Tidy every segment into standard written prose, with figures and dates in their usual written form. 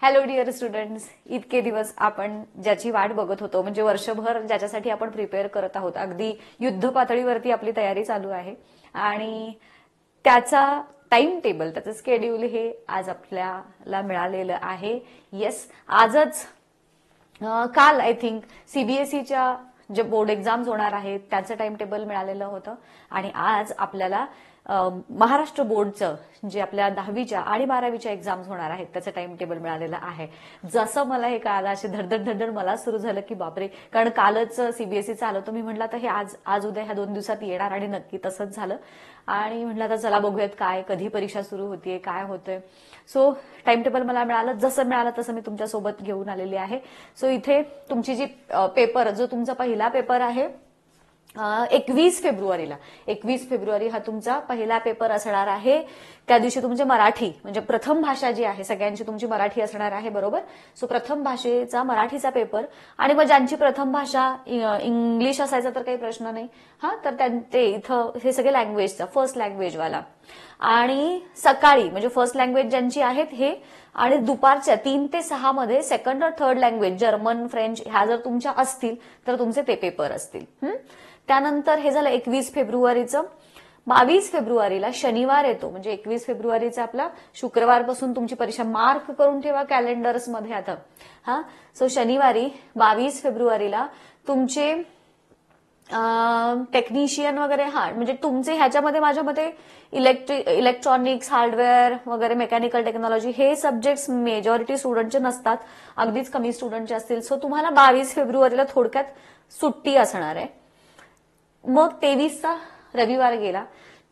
Hello dear students, इतके दिवस आपण ज्याची वाट बघत होतो म्हणजे वर्षभर ज्याच्यासाठी आपण प्रिपेअर करत आहोत, अगदी युद्ध पातळीवरती आपली तयारी चालू आहे आणि त्याचा टाइम टेबल, त्याचं स्केड्यूल हे आज आपल्याला मिळालेलं आहे. येस, आजच काल आय थिंक सीबीएसईच्या जे बोर्ड एक्झाम्स होणार आहेत त्याचं टाइम टेबल मिळालेलं होतं आणि आज आपल्याला महाराष्ट्र बोर्डचं जे आपल्या 10वीच्या आणि 12वीच्या एक्झाम्स होणार आहेत त्याचं टाइम टेबल मिळालेलं आहे. जसं मला हे कळालं अशी धडधड मला सुरू झालं की बापरे, कारण कालच सीबीएसईचं आलं, तर मी म्हटलं तर हे आज उद्या ह्या 2 दिवसात येणार आणि नक्की तसंच झालं. आणि म्हटलं आता चला बघूयात काय कधी परीक्षा सुरू होतीये, काय होतंय. सो टाइम टेबल मला मिळालं, जसं मिळालं तसं मी तुमच्यासोबत घेऊन आलेली आहे. सो इथे तुमची जी पेपर, जो तुमचा पहिला पेपर आहे 21 फेब्रुवारी हा तुमचा पहिला पेपर असणार आहे. त्या दिवशी तुमचे मराठी म्हणजे प्रथम भाषा जी आहे सगळ्यांची तुमची मराठी असणार आहे, बरोबर. सो प्रथम भाषेचा मराठीचा पेपर, आणि मग ज्यांची प्रथम भाषा इंग्लिश असायचा तर काही प्रश्न नाही, तर ते इथं हे सगळे लँग्वेजचा फर्स्ट लँग्वेजवाला. आणि सकाळी म्हणजे फर्स्ट लँग्वेज ज्यांची आहेत हे, आणि दुपारच्या 3 ते 6 मध्ये सेकंड और थर्ड लँग्वेज जर्मन, फ्रेंच ह्या जर तुमच्या असतील तर तुमचे ते पेपर असतील. त्यानंतर हे झालं 21 फेब्रुवारीचं. 22 फेब्रुवारीला शनिवार येतो, म्हणजे 21 फेब्रुवारीचा आपला शुक्रवारपासून तुमची परीक्षा. मार्क करून ठेवा कॅलेंडर्स मध्ये आता. सो शनिवारी 22 फेब्रुवारीला तुमचे टेक्निशियन वगैरे, म्हणजे तुमचे ह्याच्यामध्ये माझ्या मते इलेक्ट्रॉनिक्स, हार्डवेअर वगैरे, मेकॅनिकल टेक्नॉलॉजी हे सब्जेक्ट्स मेजॉरिटी स्टुडंटचे नसतात, अगदीच कमी स्टुडंटचे असतील. सो तुम्हाला 22 फेब्रुवारीला थोडक्यात सुट्टी असणार आहे. मग 23चा रविवार गेला,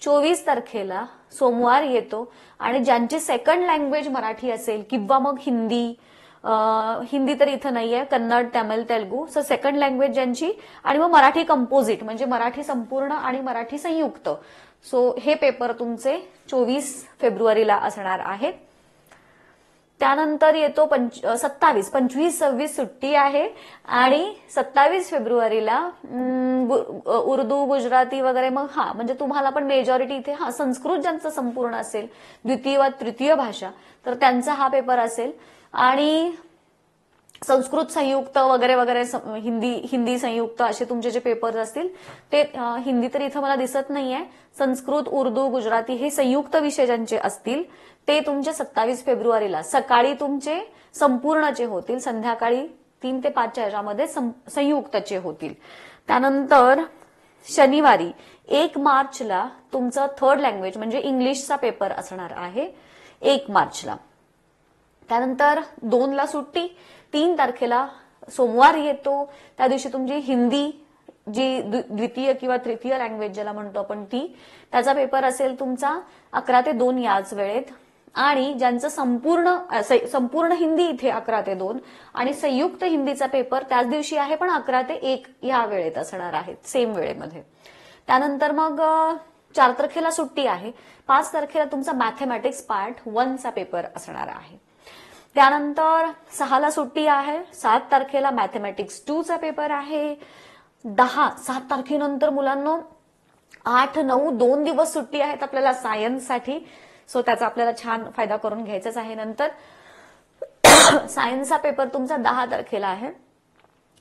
24 तारखेला सोमवार येतो, आणि ज्यांची सेकंड लँग्वेज मराठी असेल किंवा मग हिंदी तर इथं नाहीये, Kannada, Tamil, Telugu, so second language ज्यांची, आणि मग मराठी कंपोजिट म्हणजे मराठी संपूर्ण आणि मराठी संयुक्त. सो हे पेपर तुमचे 24 फेब्रुवारीला असणार आहेत. त्यानंतर येतो 25, 26 सुट्टी आहे, आणि 27 फेब्रुवारीला उर्दू, गुजराती वगैरे. मग म्हणजे तुम्हाला पण मेजॉरिटी इथे संस्कृत ज्यांचं संपूर्ण असेल, द्वितीय व तृतीय भाषा, तर त्यांचा हा पेपर असेल. आणि संस्कृत संयुक्त वगैरे वगैरे, हिंदी संयुक्त असे तुमचे जे पेपर्स असतील ते, हिंदी तर इथं मला दिसत नाहीये, संस्कृत, उर्दू, गुजराती हे संयुक्त विषय ज्यांचे असतील ते तुमचे 27 फेब्रुवारीला सकाळी तुमचे संपूर्णचे होतील, संध्याकाळी 3 ते 5च्या ह्याच्यामध्ये संयुक्तचे होतील. त्यानंतर शनिवारी 1 मार्चला तुमचं थर्ड लँग्वेज म्हणजे इंग्लिशचा पेपर असणार आहे 1 मार्चला. त्यानंतर 2ला सुट्टी, 3 तारखेला सोमवार येतो, त्या दिवशी तुमची हिंदी जी द्वितीय किंवा तृतीय लँग्वेज ज्याला म्हणतो आपण ती, त्याचा पेपर असेल तुमचा 11 ते 2 याच वेळेत. आणि ज्यांचं संपूर्ण हिंदी इथे 11 ते 2, आणि संयुक्त हिंदीचा पेपर त्याच दिवशी आहे पण 11 ते 1 या वेळेत असणार आहे, सेम वेळेमध्ये. त्यानंतर मग 4 तारखेला सुट्टी आहे, 5 तारखेला तुमचा मॅथमॅटिक्स पार्ट 1चा पेपर असणार आहे. त्यानंतर 6ला सुट्टी आहे, 7 तारखेला मॅथमॅटिक्स 2चा पेपर आहे. 7 तारखेनंतर मुलांना 8, 9 2 दिवस सुट्टी आहेत आपल्याला सायन्ससाठी. सो त्याचा आपल्याला छान फायदा करून घ्यायचाच आहे. नंतर सायन्सचा पेपर तुमचा 10 तारखेला आहे,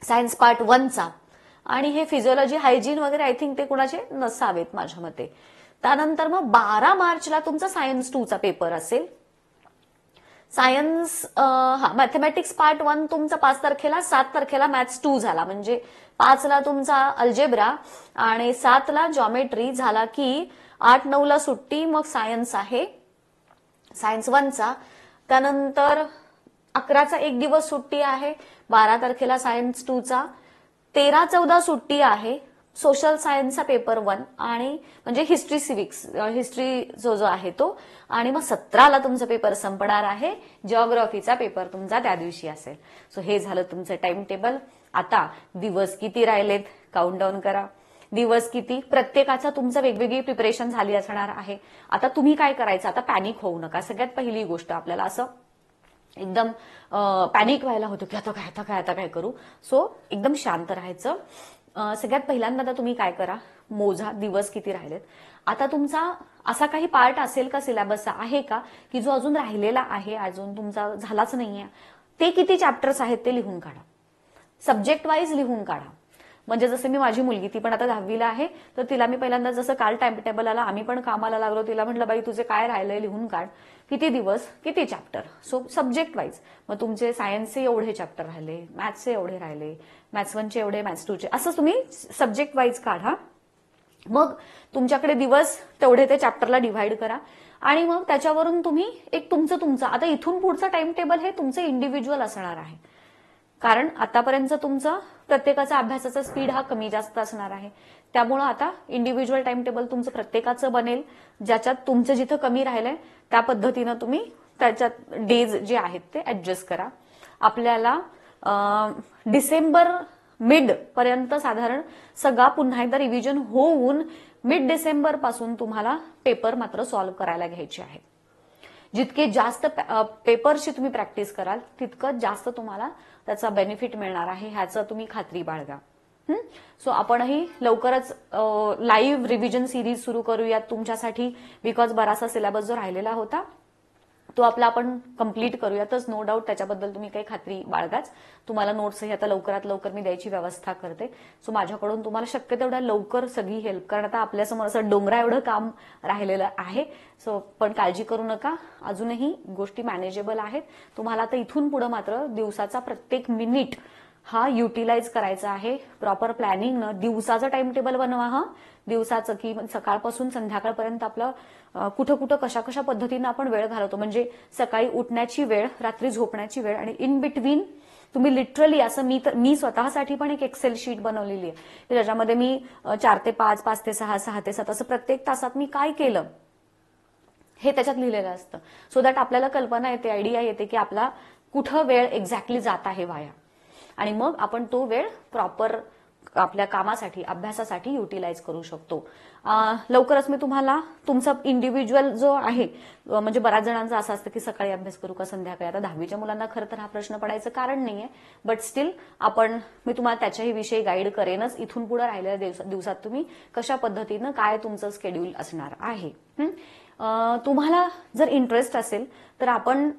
सायन्स पार्ट 1चा. आणि हे फिजिओलॉजी, हायजीन वगैरे आय थिंक ते कुणाचे नसावेत माझ्या मते. त्यानंतर मग 12 मार्चला तुमचा सायन्स 2चा पेपर असेल. सायन्स मॅथमॅटिक्स पार्ट 1 तुमचा 5 तारखेला, 7 तारखेला मॅथ्स 2 झाला, म्हणजे 5ला तुमचा अल्जेब्रा आणि 7ला जॉमेट्री झाला की 8, 9ला सुट्टी. मग सायन्स आहे सायन्स 1चा. त्यानंतर 11चा 1 दिवस सुट्टी आहे, 12 तारखेला सायन्स 2चा. 13, 14 सुट्टी आहे, सोशल सायन्सचा पेपर 1 आणि म्हणजे हिस्ट्री, सिव्हिक्स, हिस्ट्री जो आहे तो. आणि मग 17ला तुमचा पेपर संपणार आहे, जिओग्राफीचा पेपर तुमचा त्या दिवशी असेल. सो हे झालं तुमचं टाइम टेबल. आता दिवस किती राहिलेत काउंटडाऊन करा. दिवस किती, प्रत्येकाचा तुमचं वेगवेगळी प्रिपरेशन झाली असणार आहे. आता तुम्ही काय करायचं, आता पॅनिक होऊ नका. सगळ्यात पहिली गोष्ट, आपल्याला असं एकदम पॅनिक व्हायला होतं की आता काय करू. सो एकदम शांत राहायचं. सगळ्यात पहिल्यांदा आता तुम्ही काय करा, मोजा दिवस किती राहिलेत. आता तुमचा असा काही पार्ट असेल का सिलेबसचा आहे का की जो अजून राहिलेला आहे, अजून तुमचा झालाच नाहीये, ते किती चॅप्टर्स आहेत ते लिहून काढा, सब्जेक्ट वाईज लिहून काढा. म्हणजे जसं मी माझी मुलगी, ती पण आता 10वीला आहे, तर तिला मी पहिल्यांदा जसं काल टाइम टेबल आला, आम्ही पण कामाला लागलो, तिला म्हटलं बाई तुझे काय राहिलंय लिहून काढ, किती दिवस किती चॅप्टर. सो सब्जेक्ट वाईज मग तुमचे सायन्सचे एवढे चॅप्टर राहिले, मॅथ्सचे एवढे राहिले, मॅथ्स 1चे एवढे, मॅथ्स 2चे, असं तुम्ही सब्जेक्ट वाईज काढा. मग तुमच्याकडे दिवस तेवढे ते चॅप्टरला डिव्हाइड करा आणि मग त्याच्यावरून तुम्ही एक तुमचं आता इथून पुढचं टाइम टेबल हे तुमचं इंडिव्हिज्युअल असणार आहे. कारण आतापर्यंत तुमचा प्रत्येकाचा अभ्यासाचा स्पीड हा कमी जास्त असणार आहे. त्यामुळं आता इंडिव्हिज्युअल टाइम टेबल तुमचं प्रत्येकाचं बनेल, ज्याच्यात तुमचं जिथं कमी राहिलंय त्या पद्धतीनं तुम्ही त्याच्यात डेज जे आहेत ते ऍडजस्ट करा. आपल्याला डिसेंबर मिड पर्यंत साधारण सगळा पुन्हा एकदा रिव्हिजन होऊन मिड डिसेंबर पासून तुम्हाला पेपर मात्र सॉल्व्ह करायला घ्यायचे आहेत. जितके जास्त पेपरची तुम्ही प्रॅक्टिस कराल तितकं जास्त तुम्हाला त्याचा बेनिफिट मिळणार आहे, ह्याचं तुम्ही खात्री बाळगा. सो आपणही लवकरच लाईव्ह रिव्हिजन सिरीज सुरू करूयात तुमच्यासाठी, बिकॉज बराचसा सिलेबस जो राहिलेला होता तो आपला आपण कंप्लीट करूयातच, नो डाऊट. त्याच्याबद्दल तुम्ही काही खात्री बाळगाच. तुम्हाला नोट्सही आता लवकरात लवकर मी द्यायची व्यवस्था करते. सो माझ्याकडून तुम्हाला शक्य तेवढ्या लवकर सगळी हेल्प, कारण आता आपल्यासमोर असं डोंगरा एवढं काम राहिलेलं आहे. सो पण काळजी करू नका, अजूनही गोष्टी मॅनेजेबल आहेत. तुम्हाला आता इथून पुढे मात्र दिवसाचा प्रत्येक मिनिट हा युटिलाइज करायचा आहे. प्रॉपर प्लॅनिंगनं दिवसाचं टाइम टेबल बनवा. हा दिवसाचं की सकाळपासून संध्याकाळपर्यंत आपलं कुठं कुठं कशा कशा पद्धतीनं आपण वेळ घालवतो, म्हणजे सकाळी उठण्याची वेळ, रात्री झोपण्याची वेळ आणि इन बिटवीन तुम्ही लिटरली असं मी स्वतःसाठी पण एक एक्सेल शीट बनवलेली आहे की ज्याच्यामध्ये मी 4 ते 5, 5 ते 6, 6 ते 7 असं प्रत्येक तासात मी काय केलं हे त्याच्यात लिहिलेलं असतं. सो दॅट आपल्याला कल्पना येते, आयडिया येते की आपला कुठं वेळ एक्झॅक्टली जात आहे वाया, आणि मग आपण तो वेळ प्रॉपर आपल्या कामासाठी, अभ्यासासाठी युटिलाइज करू शकतो. लवकरच मी तुम्हाला तुमचा इंडिव्हिज्युअल जो आहे, म्हणजे बऱ्याच जणांचं असं असतं की सकाळी अभ्यास करू का संध्याकाळी. आता 10वीच्या मुलांना खरं तर हा प्रश्न पडायचं कारण नाहीये, बट स्टील मी तुम्हाला त्याच्याही विषयी गाईड करेनच. इथून पुढे राहिलेल्या दिवसात तुम्ही कशा पद्धतीनं काय तुमचं शेड्यूल असणार आहे. तुम्हाला जर इंटरेस्ट असेल तर आपण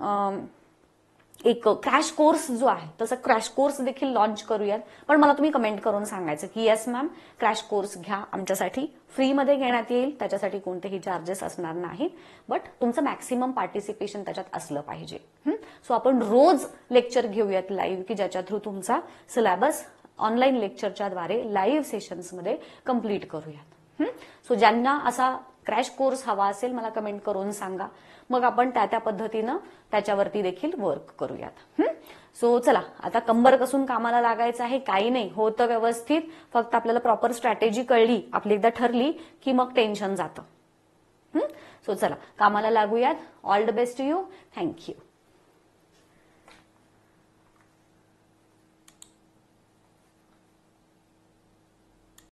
एक क्रॅश कोर्स जो आहे तसं क्रॅश कोर्स देखील लॉन्च करूयात. पण मला तुम्ही कमेंट करून सांगायचं की येस मॅम क्रॅश कोर्स घ्या, आमच्यासाठी फ्रीमध्ये घेण्यात येईल, त्याच्यासाठी कोणतेही चार्जेस असणार नाहीत, बट तुमचं मॅक्सिमम पार्टिसिपेशन त्याच्यात असलं पाहिजे. सो आपण रोज लेक्चर घेऊयात लाईव्ह, की ज्याच्या थ्रू तुमचा सिलेबस ऑनलाईन लेक्चरच्या द्वारे लाईव्ह सेशन्समध्ये कंप्लीट करूयात. सो ज्यांना असा क्रॅश कोर्स हवा असेल मला कमेंट करून सांगा, मग आपण त्या पद्धतीनं त्याच्यावरती देखील वर्क करूयात. सो चला आता कंबर कसून कामाला लागायचं आहे. काही नाही, होतं व्यवस्थित, फक्त आपल्याला प्रॉपर स्ट्रॅटेजी कळली, आपली एकदा ठरली की मग टेन्शन जातं. सो चला कामाला लागूयात. All the best to you. Thank you.